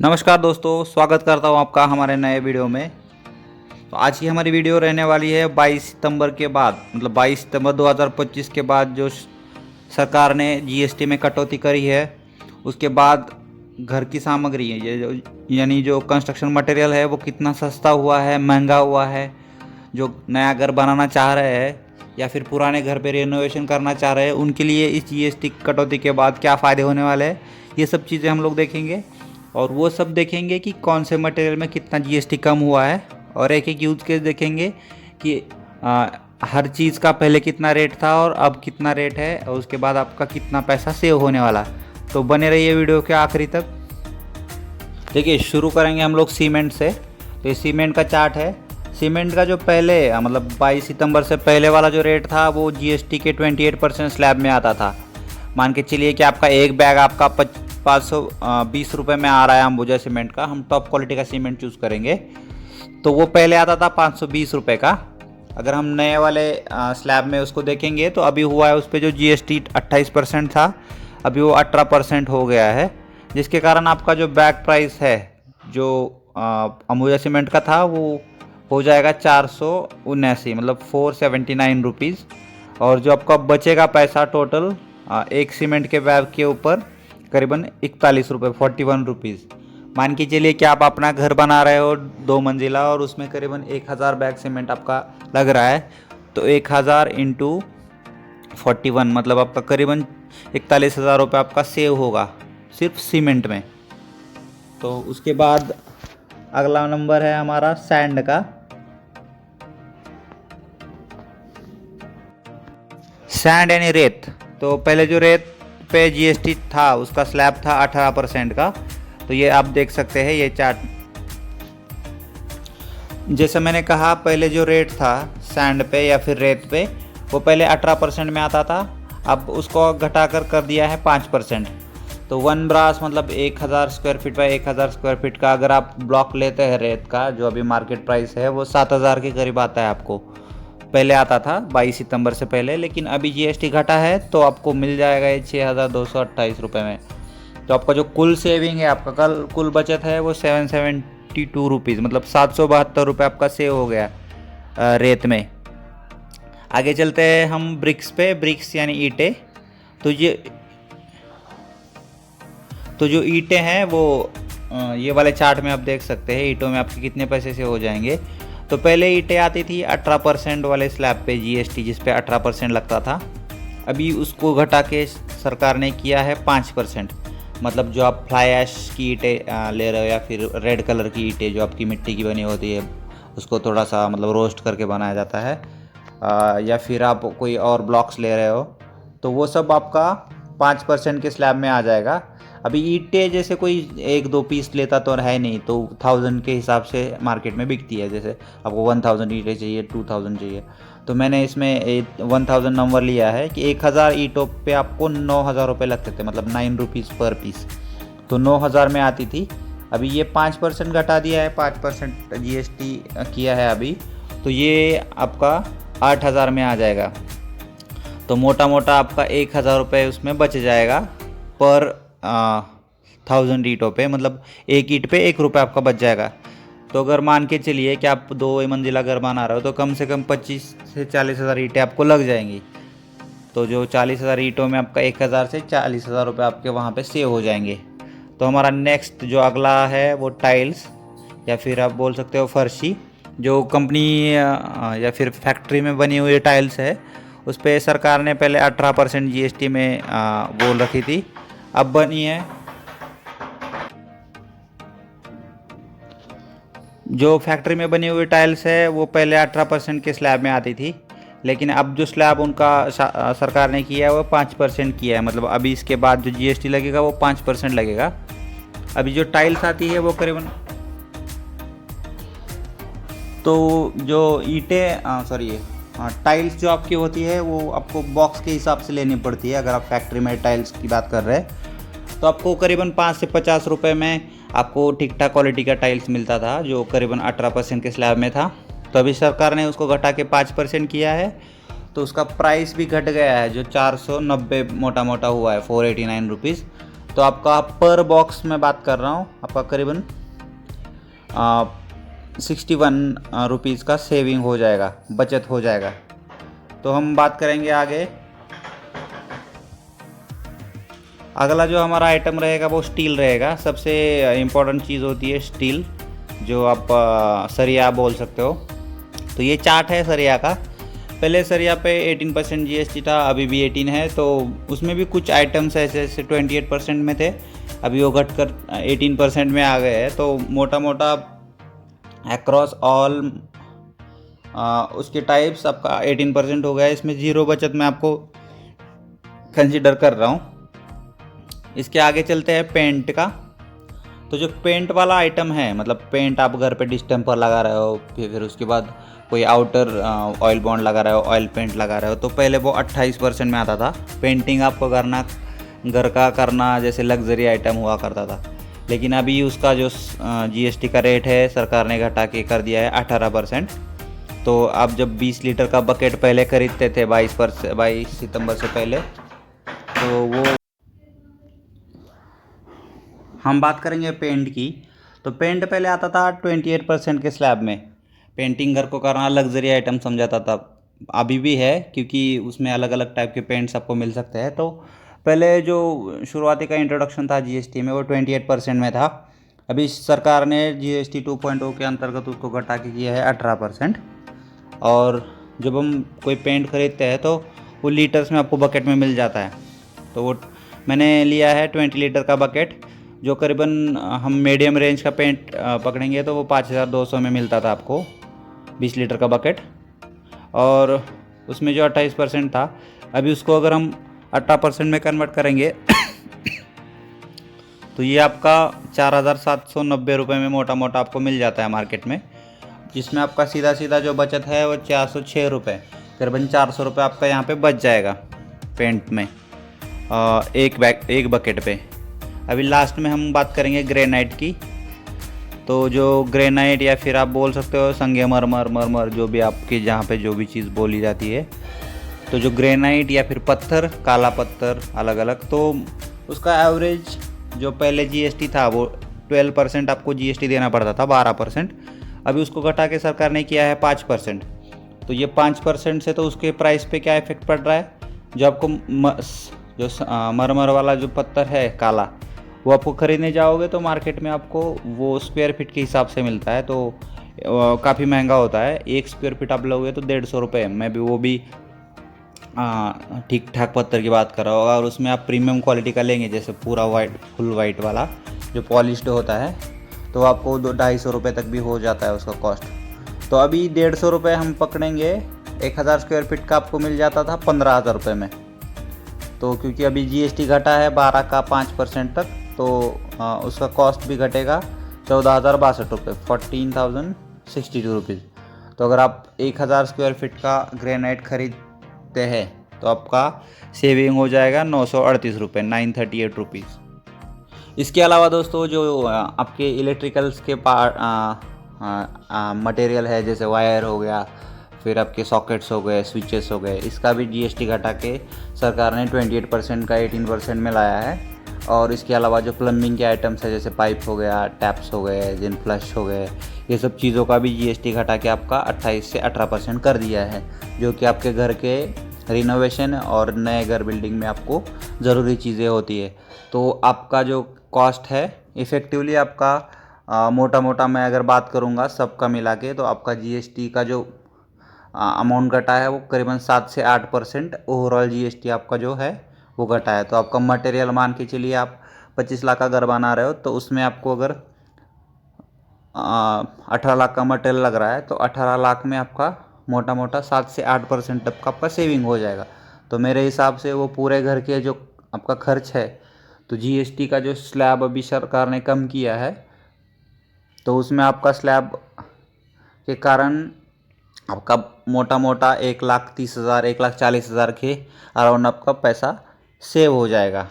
नमस्कार दोस्तों, स्वागत करता हूँ आपका हमारे नए वीडियो में। तो आज की हमारी वीडियो रहने वाली है 22 सितंबर के बाद, मतलब 22 सितंबर 2025 के बाद जो सरकार ने जीएसटी में कटौती करी है, उसके बाद घर की सामग्री है यानी जो कंस्ट्रक्शन मटेरियल है वो कितना सस्ता हुआ है, महंगा हुआ है। जो नया घर बनाना चाह रहे हैं या फिर पुराने घर पे रेनोवेशन करना चाह रहे हैं, उनके लिए इस जीएसटी कटौती के बाद क्या फ़ायदे होने वाले हैं, ये सब चीज़ें हम लोग देखेंगे। और वो सब देखेंगे कि कौन से मटेरियल में कितना जीएसटी कम हुआ है, और एक एक यूज केस देखेंगे कि हर चीज़ का पहले कितना रेट था और अब कितना रेट है, और उसके बाद आपका कितना पैसा सेव होने वाला। तो बने रहिए वीडियो के आखिरी तक। देखिए, शुरू करेंगे हम लोग सीमेंट से। तो ये सीमेंट का चार्ट है। सीमेंट का जो पहले मतलब 22 सितंबर से पहले वाला जो रेट था वो जीएसटी के 28% स्लैब में आता था। मान के चलिए कि आपका एक बैग आपका 520 रुपये में आ रहा है अंबुजा सीमेंट का। हम टॉप क्वालिटी का सीमेंट चूज़ करेंगे। तो वो पहले आता था 520 रुपये का। अगर हम नए वाले स्लैब में उसको देखेंगे तो अभी हुआ है उस पर जो जीएसटी 28% था, अभी वो 18% हो गया है, जिसके कारण आपका जो बैग प्राइस है जो अंबुजा सीमेंट का था वो हो जाएगा 479, मतलब 479 रुपीज़। और जो आपका बचेगा पैसा टोटल एक सीमेंट के बैग के ऊपर करीबन 41 रुपये, 41 रुपीज़। मान के चलिए कि आप अपना घर बना रहे हो 2 मंजिला और उसमें करीबन 1000 बैग सीमेंट आपका लग रहा है। तो 1000 इंटू 41 मतलब आपका करीबन 41,000 रुपये आपका सेव होगा सिर्फ सीमेंट में। तो उसके बाद अगला नंबर है हमारा सैंड का। सैंड यानी रेत। तो पहले जो रेत पे जीएसटी था उसका स्लैब था 18% का। तो ये आप देख सकते हैं ये चार्ट। जैसे मैंने कहा, पहले जो रेट था सैंड पे या फिर रेत पे वो पहले 18% में आता था, अब उसको घटाकर कर दिया है 5%। तो 1 ब्रास मतलब 1000 square feet by 1000 square feet का अगर आप ब्लॉक लेते हैं रेत का, जो अभी मार्केट प्राइस है वो 7000 के करीब आता है आपको। पहले आता था 22 सितंबर से पहले, लेकिन अभी जीएसटी घटा है तो आपको मिल जाएगा ये 6228 रुपये में। तो आपका जो कुल सेविंग है, आपका कल कुल बचत है वो 772 रुपीज़, मतलब 772 रुपये आपका सेव हो गया रेत में। आगे चलते हैं हम ब्रिक्स पे। ब्रिक्स यानी ईंटें। तो जो ईंटें हैं वो ये वाले चार्ट में आप देख सकते हैं ईंटों में आपके कितने पैसे से हो जाएंगे। तो पहले ईंटें आती थी 18% वाले स्लैब पे जीएसटी, जिस पे 18% लगता था। अभी उसको घटा के सरकार ने किया है 5%। मतलब जो आप फ्लाई ऐश की ईंटें ले रहे हो या फिर रेड कलर की ईंटें जो आपकी मिट्टी की बनी होती है, उसको थोड़ा सा मतलब रोस्ट करके बनाया जाता है, या फिर आप कोई और ब्लॉक्स ले रहे हो, तो वो सब आपका 5% के स्लैब में आ जाएगा। अभी ईंटें जैसे कोई 1-2 पीस लेता तो है नहीं, तो 1000 के हिसाब से मार्केट में बिकती है। जैसे आपको 1000 ईंटें चाहिए, 2000 चाहिए, तो मैंने इसमें 1000 नंबर लिया है कि 1000 ईंटों पे आपको 9000 रुपये लगते थे, मतलब 9 रुपीज़ पर पीस। तो 9000 में आती थी। अभी ये 5% घटा दिया है, 5% जीएसटी किया है अभी, तो ये आपका 8000 में आ जाएगा। तो मोटा मोटा आपका 1000 रुपये उसमें बच जाएगा पर 1000 ईंटों पे, मतलब एक ईंट पे 1 रुपये आपका बच जाएगा। तो अगर मान के चलिए कि आप 2 मंजिला घर बना रहे हो तो कम से कम 25 से 40 हज़ार ईंटें आपको लग जाएंगी। तो जो 40,000 ईंटों में आपका 1000 से 40,000 रुपये आपके वहाँ पे सेव हो जाएंगे। तो हमारा नेक्स्ट जो अगला है वो टाइल्स, या फिर आप बोल सकते हो फर्शी। जो कंपनी या फिर फैक्ट्री में बनी हुई टाइल्स है उस पर सरकार ने पहले 18% जीएसटी में बोल रखी थी, अब बनी है। जो फैक्ट्री में बनी हुई टाइल्स है वो पहले 18% के स्लैब में आती थी, लेकिन अब जो स्लैब उनका सरकार ने किया है वो 5% किया है। मतलब अभी इसके बाद जो जीएसटी लगेगा वो 5% लगेगा। अभी जो टाइल्स आती है वो करीबन, तो जो ईंटें टाइल्स जो आपकी होती है वो आपको बॉक्स के हिसाब से लेनी पड़ती है। अगर आप फैक्ट्री में टाइल्स की बात कर रहे हैं तो आपको करीबन 5 से 50 रुपये में आपको ठीक ठाक क्वालिटी का टाइल्स मिलता था, जो करीबन 18% के स्लैब में था। तो अभी सरकार ने उसको घटा के 5% किया है, तो उसका प्राइस भी घट गया है, जो 490 मोटा मोटा हुआ है 489 रुपीज़। तो आपका पर बॉक्स में बात कर रहा हूँ, आपका करीबन 61 रुपीज़ का सेविंग हो जाएगा, बचत हो जाएगा। तो हम बात करेंगे आगे। अगला जो हमारा आइटम रहेगा वो स्टील रहेगा। सबसे इम्पोर्टेंट चीज़ होती है स्टील, जो आप सरिया बोल सकते हो। तो ये चार्ट है सरिया का। पहले सरिया पे 18% जीएसटी था, अभी भी 18 है। तो उसमें भी कुछ आइटम्स ऐसे ऐसे 28% में थे, अभी वो घटकर 18% में आ गए हैं। तो मोटा मोटा अक्रॉस ऑल उसके टाइप्स आपका 18% हो गया है। इसमें ज़ीरो बचत मैं आपको कंसिडर कर रहा हूँ। इसके आगे चलते हैं पेंट का। तो जो पेंट वाला आइटम है, मतलब पेंट आप घर पे डिस्टेम्पर लगा रहे हो, फिर उसके बाद कोई आउटर ऑयल बॉन्ड लगा रहे हो, ऑयल पेंट लगा रहे हो, तो पहले वो 28% में आता था। पेंटिंग आपको करना, घर का करना जैसे लग्जरी आइटम हुआ करता था। लेकिन अभी उसका जो जीएसटी का रेट है सरकार ने घटा के कर दिया है 18%। तो आप जब 20 लीटर का बकेट पहले खरीदते थे 22 सितंबर से पहले, तो वो हम बात करेंगे पेंट की। तो पेंट पहले आता था 28% के स्लैब में। पेंटिंग घर को करना लग्जरी आइटम समझाता था, अभी भी है, क्योंकि उसमें अलग अलग टाइप के पेंट्स आपको मिल सकते हैं। तो पहले जो शुरुआती का इंट्रोडक्शन था जीएसटी में वो 28% में था। अभी सरकार ने जीएसटी 2.0 के अंतर्गत उसको घटा के किया है 18%। और जब हम कोई पेंट खरीदते हैं तो वो लीटर्स में आपको बकेट में मिल जाता है। तो वो मैंने लिया है 20 लीटर का बकेट, जो करीबन हम मीडियम रेंज का पेंट पकड़ेंगे तो वो 5200 में मिलता था आपको, 20 लीटर का बकेट। और उसमें जो 28% था, अभी उसको अगर हम 18% में कन्वर्ट करेंगे तो ये आपका 4790 रुपये में मोटा मोटा आपको मिल जाता है मार्केट में, जिसमें आपका सीधा सीधा जो बचत है वो 406 रुपये, करीबन 400 रुपये आपका यहाँ पे बच जाएगा पेंट में, एक बकेट पे। अभी लास्ट में हम बात करेंगे ग्रेनाइट की। तो जो ग्रेनाइट या फिर आप बोल सकते हो संगमरमर, मरमर, जो भी आपके जहाँ पे जो भी चीज़ बोली जाती है, तो जो ग्रेनाइट या फिर पत्थर, काला पत्थर अलग अलग, तो उसका एवरेज जो पहले जीएसटी था वो 12% आपको जीएसटी देना पड़ता था, 12%। अभी उसको घटा के सरकार ने किया है 5%। तो ये 5% से तो उसके प्राइस पे क्या इफेक्ट पड़ रहा है, जो आपको जो मरमर वाला जो पत्थर है काला, वो आपको ख़रीदने जाओगे तो मार्केट में आपको वो स्क्वायर फीट के हिसाब से मिलता है। तो काफ़ी महंगा होता है। 1 स्क्वायर फीट आप लोगे तो 150 रुपये में भी, वो भी ठीक ठाक पत्थर की बात कर रहा होगा। और उसमें आप प्रीमियम क्वालिटी का लेंगे, जैसे पूरा वाइट, फुल वाइट वाला जो पॉलिश्ड होता है, तो आपको 200-250 रुपये तक भी हो जाता है उसका कॉस्ट। तो अभी 150 रुपये हम पकड़ेंगे, 1000 स्क्वायर फीट का आपको मिल जाता था 15,000 रुपये में। तो क्योंकि अभी जीएसटी घटा है 12 का 5% तक, तो उसका कॉस्ट भी घटेगा 14,062 रुपये, 14,062 रुपीज़। तो अगर आप 1000 स्क्वायर फीट का ग्रेनाइट खरीदते हैं तो आपका सेविंग हो जाएगा 938 रुपये, 938 रुपीज़। इसके अलावा दोस्तों जो आपके इलेक्ट्रिकल्स के मटेरियल है, जैसे वायर हो गया, फिर आपके सॉकेट्स हो गए, स्विचेस हो गए, इसका भी जीएसटी घटा के सरकार ने 28% का 18% में लाया है। और इसके अलावा जो प्लम्बिंग के आइटम्स है, जैसे पाइप हो गया, टैप्स हो गए, जिन फ्लश हो गए, ये सब चीज़ों का भी जीएसटी घटा के आपका 28 से 18% कर दिया है, जो कि आपके घर के रिनोवेशन और नए घर बिल्डिंग में आपको ज़रूरी चीज़ें होती है। तो आपका जो कॉस्ट है इफ़ेक्टिवली आपका मोटा मोटा मैं अगर बात करूँगा सबका मिला के, तो आपका जीएसटी का जो अमाउंट घटा है वो करीबन 7 से 8% ओवरऑल जीएसटी आपका जो है वो घटा है। तो आपका मटेरियल मान के चलिए, आप 25 लाख का घर बना रहे हो, तो उसमें आपको अगर 18 लाख का मटेरियल लग रहा है, तो 18 लाख में आपका मोटा मोटा 7 से 8% तक का आपका सेविंग हो जाएगा। तो मेरे हिसाब से वो पूरे घर के जो आपका खर्च है, तो जीएसटी का जो स्लैब अभी सरकार ने कम किया है, तो उसमें आपका स्लैब के कारण आपका मोटा मोटा 1,30,000, 1,40,000 के अराउंड आपका पैसा सेव हो जाएगा।